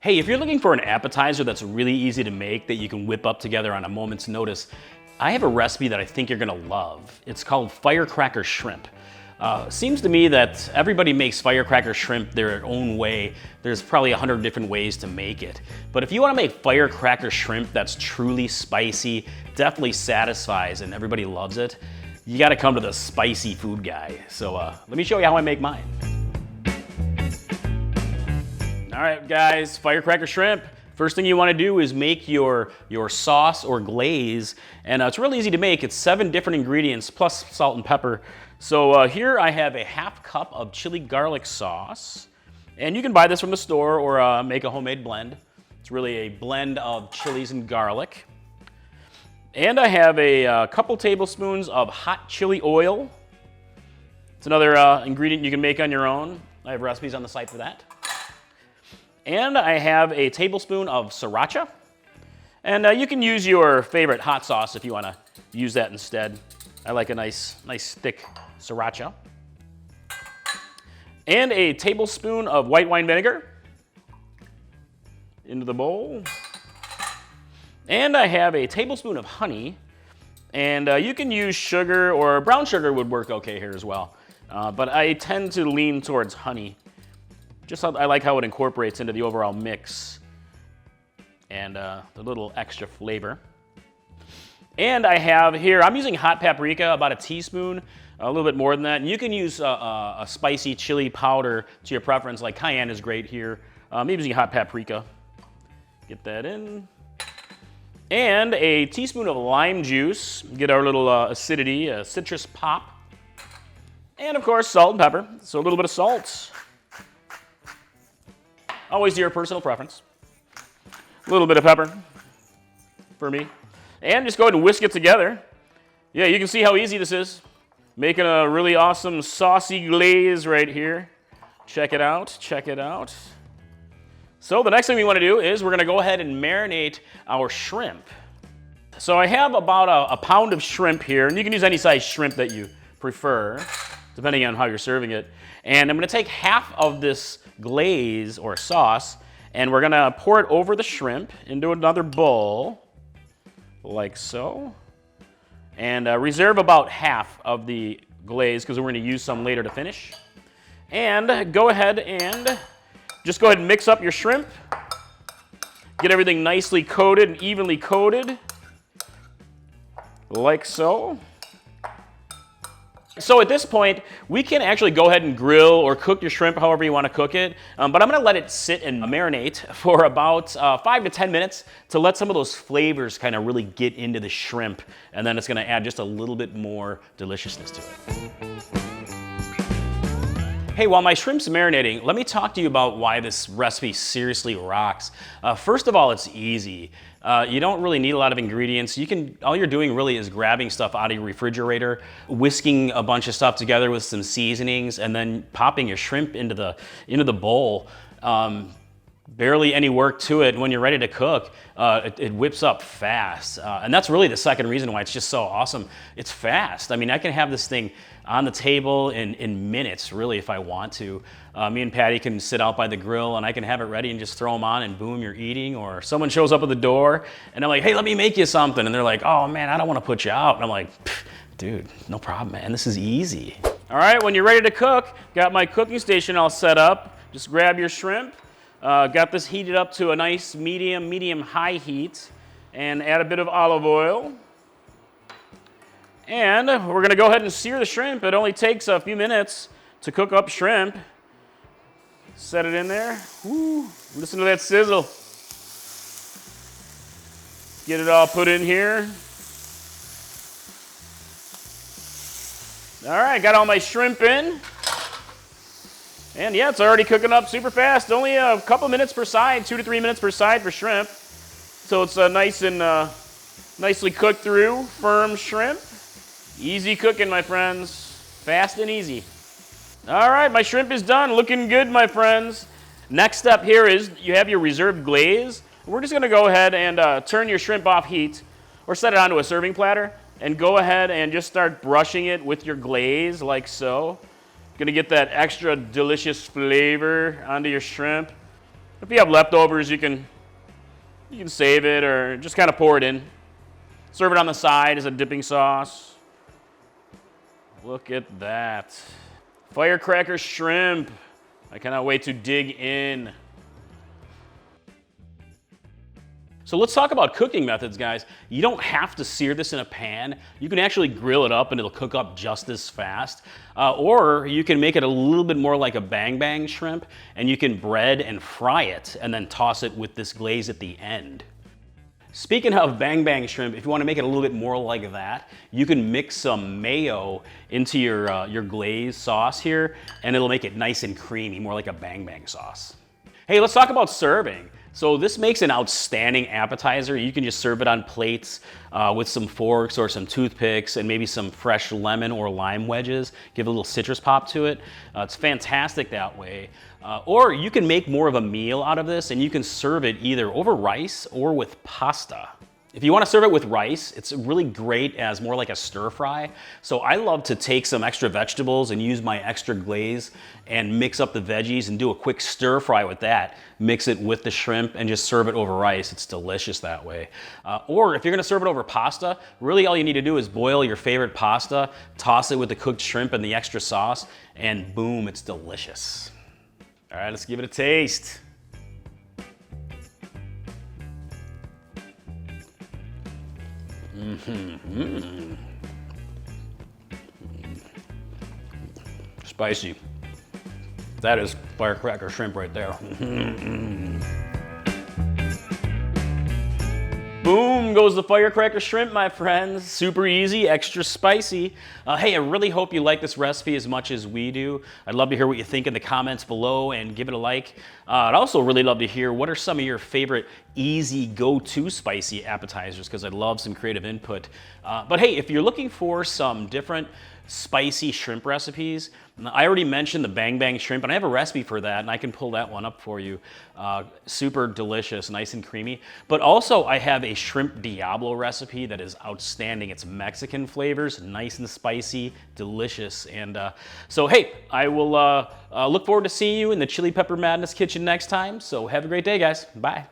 Hey, if you're looking for an appetizer that's really easy to make that you can whip up together on a moment's notice, I have a recipe that I think you're gonna love. It's called Firecracker Shrimp. Seems to me that everybody makes firecracker shrimp their own way. There's probably 100 different ways to make it. But if you wanna make firecracker shrimp that's truly spicy, definitely satisfies, and everybody loves it, you gotta come to the spicy food guy. So let me show you how I make mine. All right, guys, firecracker shrimp. First thing you want to do is make your sauce or glaze, and it's really easy to make. It's 7 different ingredients plus salt and pepper. So here I have a ½ cup of chili garlic sauce, and you can buy this from the store or make a homemade blend. It's really a blend of chilies and garlic. And I have a couple tablespoons of hot chili oil. It's another ingredient you can make on your own. I have recipes on the site for that. And I have a tablespoon of sriracha. And you can use your favorite hot sauce if you want to use that instead. I like a nice thick sriracha. And a tablespoon of white wine vinegar into the bowl. And I have a tablespoon of honey. And you can use sugar, or brown sugar would work okay here as well. But I tend to lean towards honey. I like how it incorporates into the overall mix and the little extra flavor. And I have here, I'm using hot paprika, about a teaspoon, a little bit more than that. And you can use a spicy chili powder to your preference, like cayenne is great here. I'm using hot paprika. Get that in. And a teaspoon of lime juice, get our little acidity, citrus pop. And of course, salt and pepper, so a little bit of salt. Always your personal preference. A little bit of pepper for me. And just go ahead and whisk it together. Yeah, you can see how easy this is. Making a really awesome saucy glaze right here. Check it out, check it out. So the next thing we want to do is we're going to go ahead and marinate our shrimp. So I have about a pound of shrimp here, and you can use any size shrimp that you prefer, depending on how you're serving it. And I'm going to take half of this glaze or sauce, and we're going to pour it over the shrimp into another bowl, like so. And reserve about half of the glaze because we're going to use some later to finish. And go ahead and mix up your shrimp. Get everything nicely coated and evenly coated, like so. So at this point, we can actually go ahead and grill or cook your shrimp however you want to cook it. But I'm going to let it sit and marinate for about 5 to 10 minutes to let some of those flavors kind of really get into the shrimp. And then it's going to add just a little bit more deliciousness to it. Hey, while my shrimp's marinating, let me talk to you about why this recipe seriously rocks. First of all, it's easy. You don't really need a lot of ingredients. All you're doing really is grabbing stuff out of your refrigerator, whisking a bunch of stuff together with some seasonings, and then popping your shrimp into the bowl. Barely any work to it. When you're ready to cook, it whips up fast. And that's really the second reason why it's just so awesome. It's fast. I mean, I can have this thing on the table in minutes, really, if I want to. Me and Patty can sit out by the grill and I can have it ready and just throw them on and boom, you're eating. Or someone shows up at the door and I'm like, hey, let me make you something. And they're like, oh man, I don't want to put you out. And I'm like, dude, no problem, man. This is easy. All right, when you're ready to cook, got my cooking station all set up. Just grab your shrimp. Got this heated up to a nice medium-high heat, and add a bit of olive oil. And we're going to go ahead and sear the shrimp. It only takes a few minutes to cook up shrimp. Set it in there. Woo, listen to that sizzle. Get it all put in here. All right, got all my shrimp in. And yeah, it's already cooking up super fast. Only a couple minutes per side, 2 to 3 minutes per side for shrimp. So it's nice and nicely cooked through, firm shrimp. Easy cooking, my friends. Fast and easy. All right, my shrimp is done. Looking good, my friends. Next step here is you have your reserved glaze. We're just gonna go ahead and turn your shrimp off heat or set it onto a serving platter and go ahead and just start brushing it with your glaze like so. Gonna get that extra delicious flavor onto your shrimp. If you have leftovers, you can save it or just kind of pour it in. Serve it on the side as a dipping sauce. Look at that. Firecracker shrimp. I cannot wait to dig in. So let's talk about cooking methods, guys. You don't have to sear this in a pan. You can actually grill it up and it'll cook up just as fast. Or you can make it a little bit more like a bang bang shrimp, and you can bread and fry it and then toss it with this glaze at the end. Speaking of bang bang shrimp, if you want to make it a little bit more like that, you can mix some mayo into your glaze sauce here, and it'll make it nice and creamy, more like a bang bang sauce. Hey, let's talk about serving. So this makes an outstanding appetizer. You can just serve it on plates with some forks or some toothpicks and maybe some fresh lemon or lime wedges. Give a little citrus pop to it. It's fantastic that way. Or you can make more of a meal out of this, and you can serve it either over rice or with pasta. If you want to serve it with rice, it's really great as more like a stir fry. So I love to take some extra vegetables and use my extra glaze and mix up the veggies and do a quick stir fry with that. Mix it with the shrimp and just serve it over rice. It's delicious that way. Or if you're gonna serve it over pasta, really all you need to do is boil your favorite pasta, toss it with the cooked shrimp and the extra sauce, and boom, it's delicious. All right, let's give it a taste. Spicy. That is firecracker shrimp right there. Boom goes the firecracker shrimp, my friends. Super easy, extra spicy. Hey, I really hope you like this recipe as much as we do. I'd love to hear what you think in the comments below and give it a like. I'd also really love to hear what are some of your favorite easy go-to spicy appetizers, because I'd love some creative input. But hey, if you're looking for some different spicy shrimp recipes, I already mentioned the bang bang shrimp, and I have a recipe for that, and I can pull that one up for you. Super delicious, nice and creamy. But also I have a shrimp Diablo recipe that is outstanding. It's Mexican flavors, nice and spicy, delicious. And so hey, I will look forward to seeing you in the Chili Pepper Madness kitchen next time. So have a great day, guys. Bye.